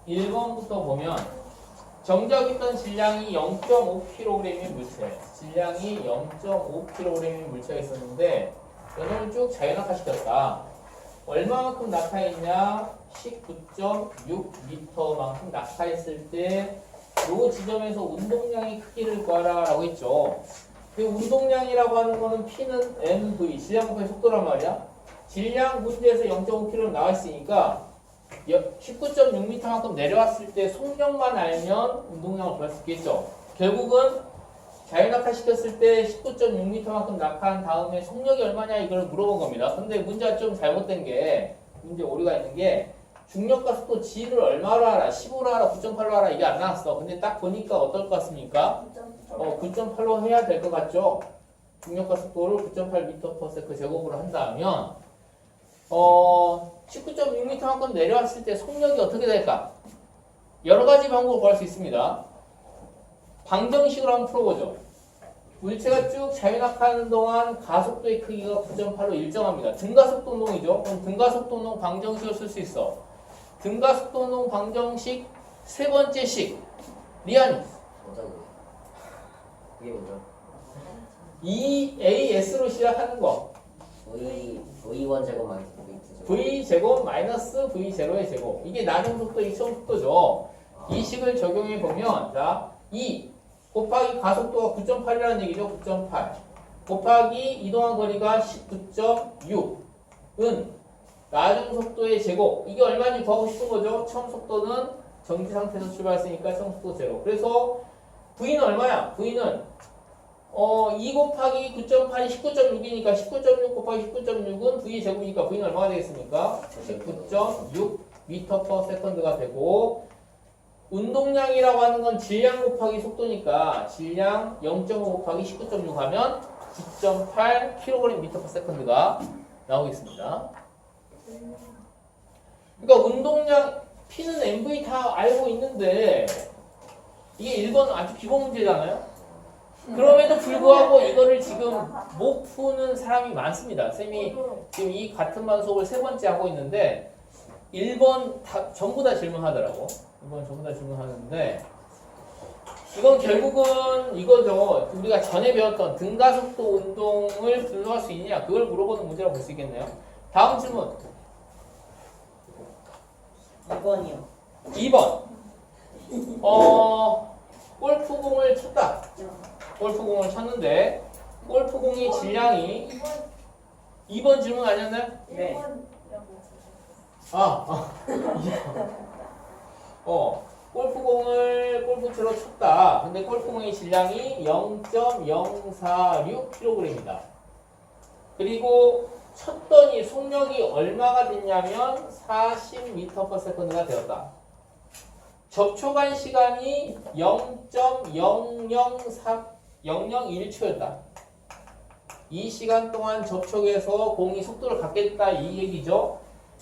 1번부터 보면 정적 있던 질량이 0.5kg의 물체, 질량이 0.5kg의 물체가 있었는데 이놈을 쭉 자연낙하시켰다. 얼마만큼 낙하했냐? 19.6m만큼 낙하했을 때 이 지점에서 운동량의 크기를 구하라 라고 했죠. 그 운동량이라고 하는 거는 P는 mv, 질량 곱하기 속도란 말이야. 질량 문제에서 0.5kg 나와 있으니까 19.6m만큼 내려왔을 때 속력만 알면 운동량을 구할 수 있겠죠. 결국은 자유낙하 시켰을 때 19.6m만큼 낙하한 다음에 속력이 얼마냐 이걸 물어본 겁니다. 근데 문제가 좀 잘못된 게, 문제 오류가 있는 게 중력과 속도 G를 얼마로 알아? 15로 알아? 9.8로 알아? 이게 안 나왔어. 근데 딱 보니까 어떨 것 같습니까? 9.8로 해야 될 것 같죠? 중력과 속도를 9.8m/s 제곱으로 한다면 19.6m만큼 내려왔을 때 속력이 어떻게 될까? 여러 가지 방법을 구할 수 있습니다. 방정식으로 한번 풀어보죠. 물체가 쭉 자유낙하하는 동안 가속도의 크기가 9.8로 일정합니다. 등가속도 운동이죠. 그럼 등가속도 운동 방정식을 쓸 수 있어. 등가속도 운동 방정식 세 번째 식. 리안이. 그게 뭐죠? EAS로 시작하는 거. V1 제곱 마이너스 V 제곱 마이너스 V0의 제곱. 이게 나중 속도, 이총 속도죠. 이 식을 적용해 보면, 자, 2 곱하기 가속도가 9.8이라는 얘기죠. 9.8 곱하기 이동한 거리가 19.6은 나중 속도의 제곱. 이게 얼마인지 구하고 싶은 거죠. 처음 속도는 정지 상태에서 출발했으니까 처음 속도 제로. 그래서 V는 얼마야? V는 2 곱하기 9.8이 19.6이니까 19.6 곱하기 19.6은 V 제곱이니까 V는 얼마가 되겠습니까? 19.6m/s가 되고, 운동량이라고 하는 건 질량 곱하기 속도니까 질량 0.5 곱하기 19.6 하면 9.8kg/s가 나오겠습니다. 그러니까 운동량 P는 mv 다 알고 있는데 이게 1번 아주 기본 문제잖아요. 그럼에도 불구하고 이거를 지금 못 푸는 사람이 많습니다. 쌤이 지금 이 같은 반수업을 세 번째 하고 있는데 1번 전부 다 질문하더라고. 1번 전부 다 질문하는데 이건 결국은 이거죠. 우리가 전에 배웠던 등가속도 운동을 분석할 수 있느냐 그걸 물어보는 문제라고 볼 수 있겠네요. 다음 질문 2번이요. 2번 골프공을 쳤다. 골프공을 쳤는데 골프공의 질량이 2번 질문 아니었나요? 네. 골프공을 골프채로 쳤다. 근데 골프공의 질량이 0.046kg입니다. 그리고 쳤더니 속력이 얼마가 됐냐면 40m/s가 되었다. 접촉한 시간이 0.001초였다. 이 시간 동안 접촉해서 공이 속도를 갖게 됐다 이 얘기죠.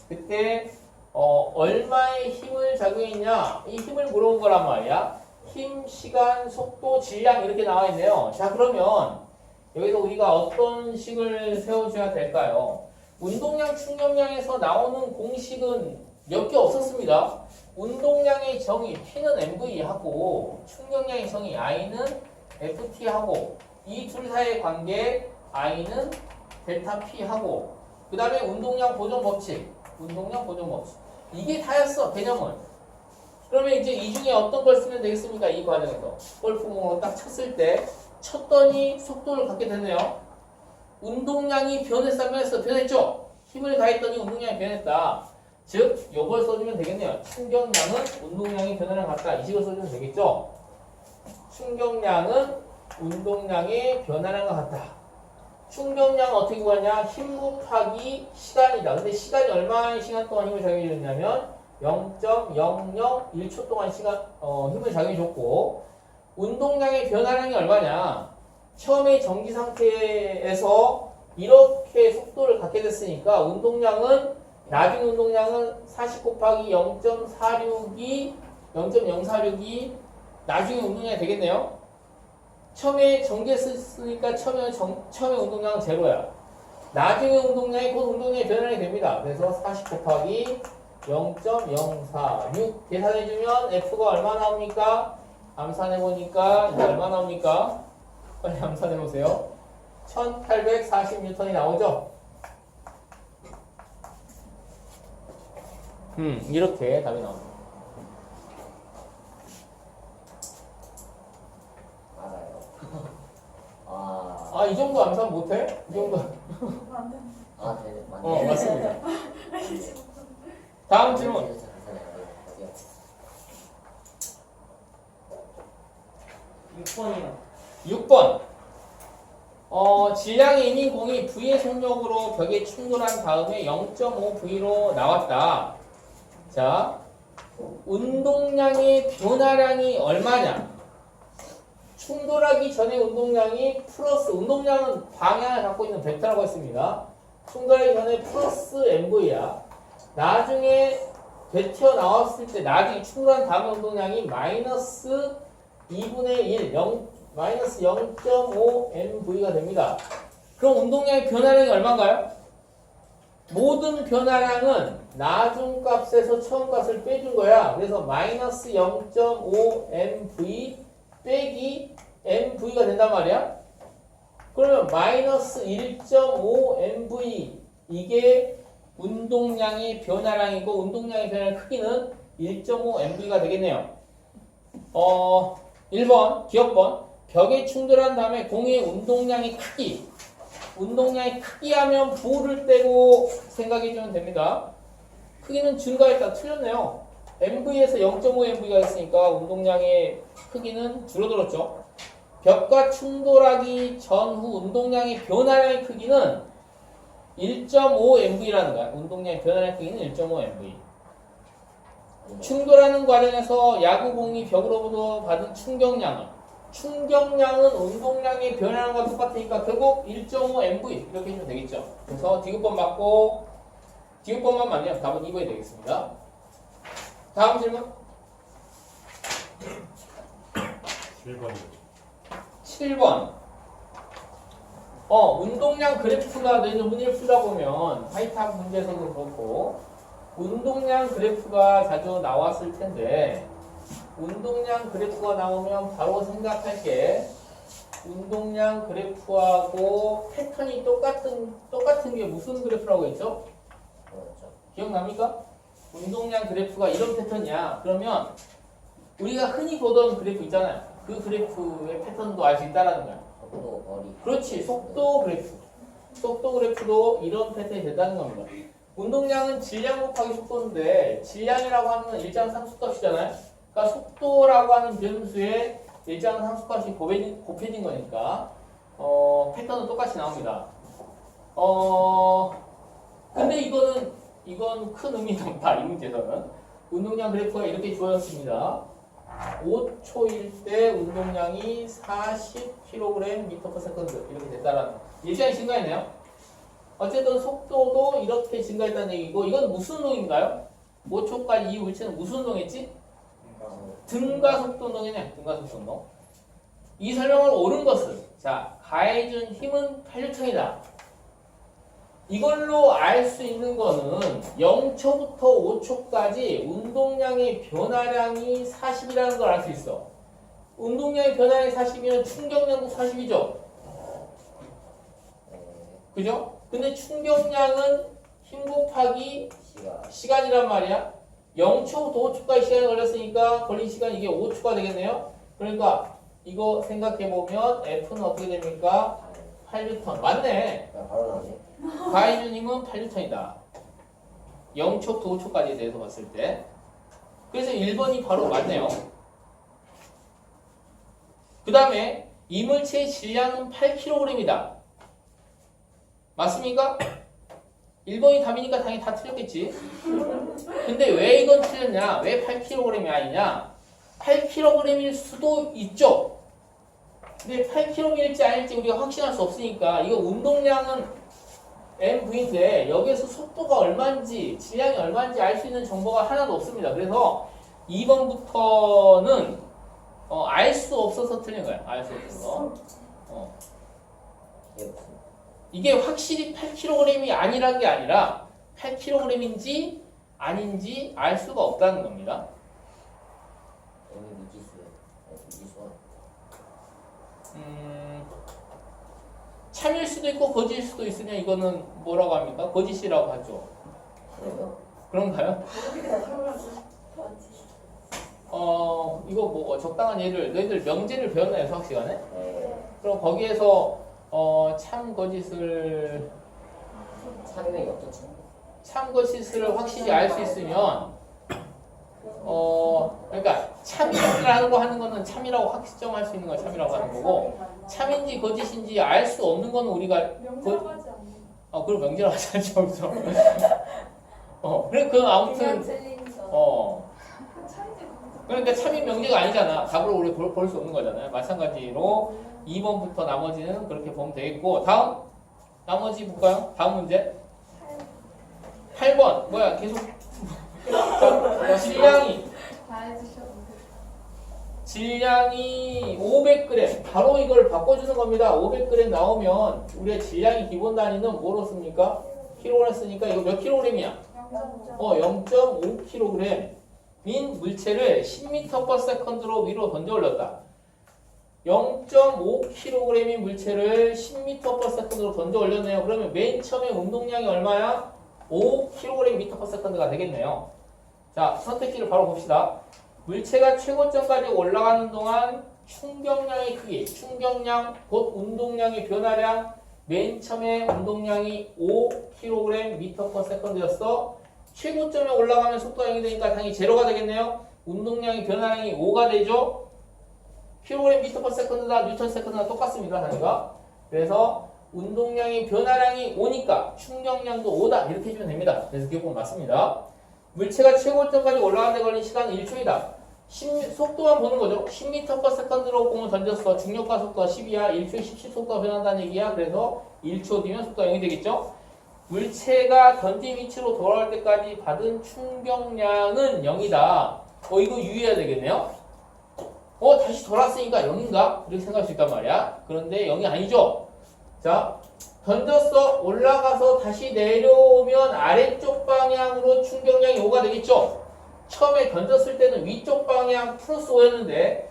그때 얼마의 힘을 작용했냐 이 힘을 물어본 거란 말이야. 힘, 시간, 속도, 질량 이렇게 나와 있네요. 자 그러면 여기서 우리가 어떤 식을 세워줘야 될까요? 운동량, 충격량에서 나오는 공식은 몇 개 없었습니다. 운동량의 정의 P는 mv하고 충격량의 정의 I는 ft하고 이 둘 사이의 관계 I는 델타 P하고 그 다음에 운동량 보존 법칙 이게 다였어 개념은. 그러면 이제 이 중에 어떤 걸 쓰면 되겠습니까? 이 과정에서 골프공으로 딱 쳤을 때 쳤더니 속도를 갖게 되네요. 운동량이 변했다면서 변했죠? 힘을 가했더니 운동량이 변했다. 즉 요걸 써주면 되겠네요. 충격량은 운동량의 변화랑 같다. 이 식을 써주면 되겠죠? 충격량은 운동량의 변화랑 같다. 충격량은 어떻게 구하냐? 힘 곱하기 시간이다. 근데 시간이 얼마의 시간 동안 힘을 작용해줬냐면 0.001초 동안 힘을 작용해줬고, 운동량의 변화량이 얼마냐? 처음에 정지 상태에서 이렇게 속도를 갖게 됐으니까 나중 운동량은 40 곱하기 0.046이 나중에 운동량이 되겠네요. 처음에 정지했으니까 처음에 운동량은 제로야. 나중에 운동량이 곧 운동량의 변화량이 됩니다. 그래서 40 곱하기 0.046 계산해주면 F가 얼마 나옵니까? 암산해보니까 이제 얼마 나옵니까? 빨리 암산해보세요. 1840N이 나오죠? 이렇게 답이 나옵니다. 맞아요. 이 정도 암산 못해? 이 정도. 네, 맞네. 맞습니다. 다음 질문. 어디요? 6번이요. 6번. 질량이 있는 공이 V의 속력으로 벽에 충돌한 다음에 0.5V로 나왔다. 자, 운동량의 변화량이 얼마냐? 충돌하기 전에 운동량이 플러스, 운동량은 방향을 갖고 있는 벡터라고 했습니다. 충돌하기 전에 플러스 MV야. 나중에 되튀어 나왔을 때, 나중에 충돌한 다음에 운동량이 마이너스 2분의 1, 마이너스 0.5 MV가 됩니다. 그럼 운동량의 변화량이 얼마인가요? 모든 변화량은 나중 값에서 처음 값을 빼준 거야. 그래서 마이너스 0.5 MV 빼기 MV가 된단 말이야. 그러면 마이너스 1.5 MV 이게 운동량의 변화량이고 운동량의 변화량 크기는 1.5 MV가 되겠네요. 1번 기억번 벽에 충돌한 다음에 공의 운동량의 크기 하면 부를 떼고 생각해주면 됩니다. 크기는 증가했다. 틀렸네요. MV에서 0.5 MV가 있으니까 운동량의 크기는 줄어들었죠. 벽과 충돌하기 전후 운동량의 변화량의 크기는 1.5 MV라는 거야. 운동량의 변화량의 크기는 1.5 MV. 충돌하는 과정에서 야구공이 벽으로부터 받은 충격량은 운동량의 변화량과 똑같으니까 결국 1.5 MV 이렇게 해주면 되겠죠. 그래서 디귿번 맞고 디귿번만 맞네요. 답은 2번이 되겠습니다. 다음 질문 7번 운동량 그래프가 너희들 문제를 풀다 보면 하이탑 문제에서도 그렇고 운동량 그래프가 자주 나왔을 텐데 운동량 그래프가 나오면 바로 생각할 게 운동량 그래프하고 패턴이 똑같은 게 무슨 그래프라고 했죠? 기억납니까? 운동량 그래프가 이런 패턴이야. 그러면 우리가 흔히 보던 그래프 있잖아요. 그 그래프의 패턴도 알 수 있다라는 거야. 속도, 거리. 그렇지. 속도 그래프. 속도 그래프도 이런 패턴이 된다는 겁니다. 운동량은 질량 곱하기 속도인데 질량이라고 하는 건 일정 상수값이잖아요. 그러니까 속도라고 하는 변수에 일정 상수값이 곱해진 거니까 패턴은 똑같이 나옵니다. 근데 이건 큰 의미가 없다. 이 문제에서는 운동량 그래프가 이렇게 주어졌습니다. 5초일 때 운동량이 40kg/s 이렇게 됐다라는 일정이 증가했네요. 어쨌든 속도도 이렇게 증가했다는 얘기고 이건 무슨 운동인가요? 5초까지 이 물체는 무슨 운동했지? 등가속도 운동이네. 등가속도 운동. 이 설명을 옳은 것은 자 가해준 힘은 8N이다. 이걸로 알 수 있는 거는 0초부터 5초까지 운동량의 변화량이 40이라는 걸 알 수 있어. 운동량의 변화량이 40이면 충격량도 40이죠. 그죠? 근데 충격량은 힘 곱하기 시간이란 말이야. 0초부터 5초까지 시간이 걸렸으니까 걸린 시간 이게 5초가 되겠네요. 그러니까 이거 생각해보면 F는 어떻게 됩니까? 8N. 맞네. 바로 나오네. 가해준 힘은 8N이다. 0초부터 5초까지에 대해서 봤을 때. 그래서 1번이 바로 맞네요. 그 다음에 이물체의 질량은 8kg이다. 맞습니까? 1번이 답이니까 당연히 다 틀렸겠지. 근데 왜 이건 틀렸냐? 왜 8kg이 아니냐? 8kg일 수도 있죠. 근데 8kg일지 아닐지 우리가 확신할 수 없으니까 이거 운동량은 MV인데 여기에서 속도가 얼마인지 질량이 얼마인지 알 수 있는 정보가 하나도 없습니다. 그래서 2번부터는 알 수 없어서 틀린 거야. 알 수 없어서. 이게 확실히 8kg이 아니란 게 아니라 8kg인지 아닌지 알 수가 없다는 겁니다. 여기 미지수요. 미지수. 참일 수도 있고 거짓일 수도 있으면 이거는 뭐라고 합니까? 거짓이라고 하죠. 그래요? 그런가요? 이거 뭐 적당한 예를 너희들 명제를 배웠나요 수학 시간에? 네. 그럼 거기에서 참 거짓을 참여이 어떻죠? 참 거짓을 확실히 알 수 있으면 그러니까 참이라고 하는 거는 참이라고 확정할 수 있는 걸 참이라고 하는 거고 참인지 거짓인지 알 수 없는 거는 우리가 명제라고 하지 않나요? 그럼 명제라고 하지 않죠, 그죠? 그래 그 아무튼 그러니까 참인 명제가 아니잖아. 답으로 우리 볼 수 없는 거잖아요. 마찬가지로 2번부터 나머지는 그렇게 보면 되겠고 다음 나머지 볼까요? 다음 문제 8번 뭐야 계속 다 해주셨는데 질량이 500g 바로 이걸 바꿔주는 겁니다. 500g 나오면 우리가 질량이 기본 단위는 뭐로 씁니까? 킬로그램 쓰니까 이거 몇 킬로그램이야? 0.5kg인 물체를 10m/s로 위로 던져 올렸다. 0.5kg인 물체를 10m/s로 던져 올렸네요. 그러면 맨 처음에 운동량이 얼마야? 5kg/s/가 되겠네요. 자, 선택지를 바로 봅시다. 물체가 최고점까지 올라가는 동안 충격량의 크기, 충격량 곧 운동량의 변화량, 맨 처음에 운동량이 5kg/s 였어. 최고점에 올라가면 속도가 0이 되니까 당연히 제로가 되겠네요. 운동량의 변화량이 5가 되죠. kg/s/다 뉴턴/s나 똑같습니다. 단위가. 그래서 운동량의 변화량이 5니까 충격량도 5다. 이렇게 해주면 됩니다. 그래서 기억보면 맞습니다. 물체가 최고점까지 올라가는 데 걸린 시간은 1초이다. 속도만 보는 거죠. 10m/s로 공을 던졌어. 중력과 속도가 10이야. 1초에 10씩 속도가 변한다는 얘기야. 그래서 1초 뒤면 속도가 0이 되겠죠. 물체가 던진 위치로 돌아올 때까지 받은 충격량은 0이다. 이거 유의해야 되겠네요. 다시 돌았으니까 0인가? 이렇게 생각할 수 있단 말이야. 그런데 0이 아니죠. 자, 던졌어. 올라가서 다시 내려오면 아래쪽 방향으로 충격량이 5가 되겠죠. 처음에 던졌을 때는 위쪽 방향 플러스 5였는데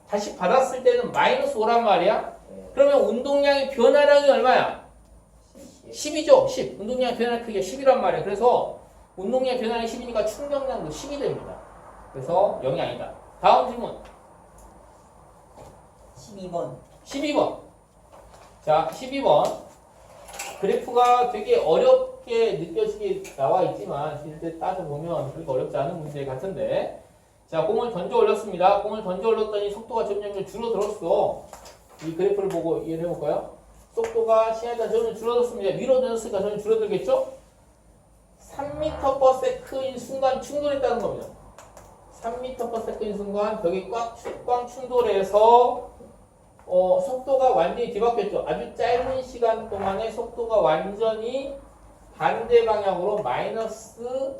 다시 받았을 때는 마이너스 5란 말이야. 그러면 운동량의 변화량이 얼마야? 10이죠. 10. 운동량의 변화량 크기가 10이란 말이야. 그래서 운동량의 변화량이 10이니까 충격량도 10이 됩니다. 그래서 0이 아니다. 다음 질문. 12번. 12번. 자, 12번. 그래프가 되게 어렵게 느껴지게 나와 있지만 실제 따져보면 그렇게 어렵지 않은 문제 같은데 자, 공을 던져 올렸습니다. 공을 던져 올렸더니 속도가 점점 줄어들었어. 이 그래프를 보고 이해를 해볼까요? 속도가 시간에 따라 점점 줄어들었습니다. 위로 던졌으니까 점점 줄어들겠죠? 3m/s인 순간 충돌했다는 겁니다. 3m/s인 순간 벽이 꽉 충돌해서 속도가 완전히 뒤바뀌었죠. 아주 짧은 시간 동안에 속도가 완전히 반대 방향으로 마이너스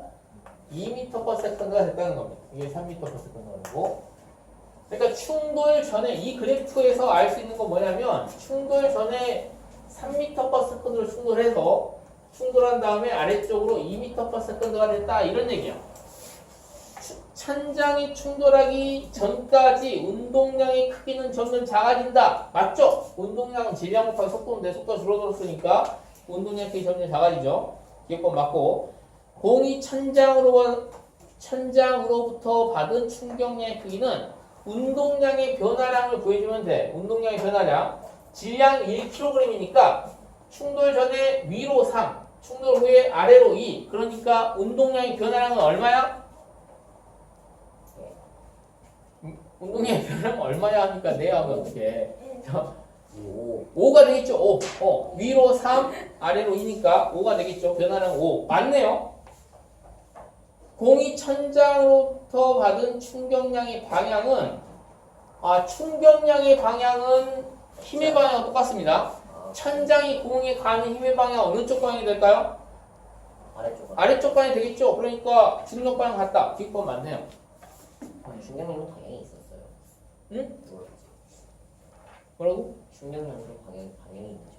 2m/s가 됐다는 겁니다. 이게 3m/s고. 그러니까 충돌 전에 이 그래프에서 알 수 있는 건 뭐냐면 충돌 전에 3m/s로 충돌해서 충돌한 다음에 아래쪽으로 2m/s가 됐다 이런 얘기야. 천장이 충돌하기 전까지 운동량의 크기는 점점 작아진다. 맞죠? 운동량은 질량 곱하기 속도인데 속도가 줄어들었으니까 운동량의 크기 점점 작아지죠. 기억법 맞고 공이 천장으로부터 받은 충격량의 크기는 운동량의 변화량을 구해주면 돼. 운동량의 변화량 질량 1kg이니까 충돌 전에 위로 3, 충돌 후에 아래로 2. 그러니까 운동량의 변화량은 얼마야? 운동량의 변화량은 얼마야 하니까 내야 하면 어떡해. 5가 되겠죠. 5. 위로 3, 아래로 2니까 5가 되겠죠. 변화량 5. 맞네요. 공이 천장으로부터 받은 충격량의 방향은 충격량의 방향은 힘의 방향과 똑같습니다. 천장이 공에 가는 힘의 방향 어느 쪽 방향이 될까요? 아래쪽 방향이 되겠죠. 그러니까 중력 방향 같다. 기억법 맞네요. 충격량도 방향이 있었어요. 응? 뭐라고? 충격량도 방향이 있는지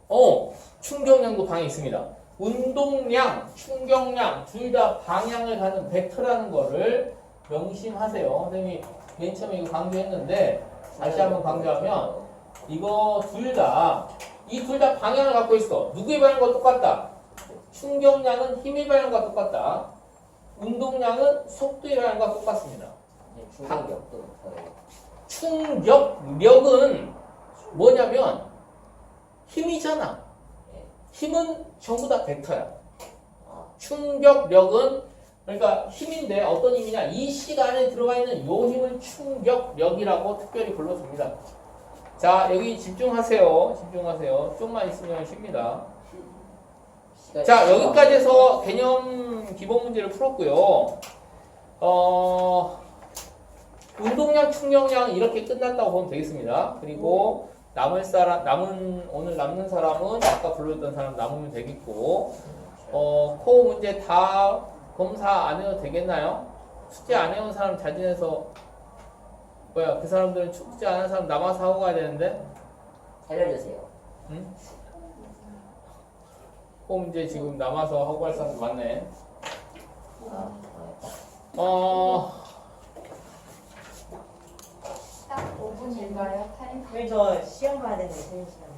모르겠어요. 충격량도 방향이 있습니다. 운동량, 충격량 둘 다 방향을 가는 벡터라는 거를 명심하세요. 선생님이 맨 처음에 이거 강조했는데 다시 한번 강조하면 이거 이 둘 다 방향을 갖고 있어. 누구의 방향과 똑같다? 충격량은 힘의 방향과 똑같다. 운동량은 속도의 방향과 똑같습니다. 충격력도 저예요. 충격력은 뭐냐면 힘이잖아. 힘은 전부 다 벡터야. 충격력은 그러니까 힘인데 어떤 힘이냐? 이 시간에 들어가 있는 요 힘을 충격력이라고 특별히 불러줍니다. 자, 여기 집중하세요. 집중하세요. 좀만 있으면 쉽니다. 자, 여기까지 해서 개념 기본 문제를 풀었고요. 운동량, 충격량 이렇게 끝났다고 보면 되겠습니다. 그리고 오늘 남는 사람은 아까 불렀던 사람 남으면 되겠고, 코어 문제 다 검사 안 해도 되겠나요? 숙제 안 해온 사람 자진해서 그 사람들은 숙제 안 한 사람 남아서 하고 가야 되는데? 살려주세요. 응? 코어 문제 지금 남아서 하고 갈 사람 많네. 딱 5분일까요? 타임? 저 시험 봐야 되는데 3시간.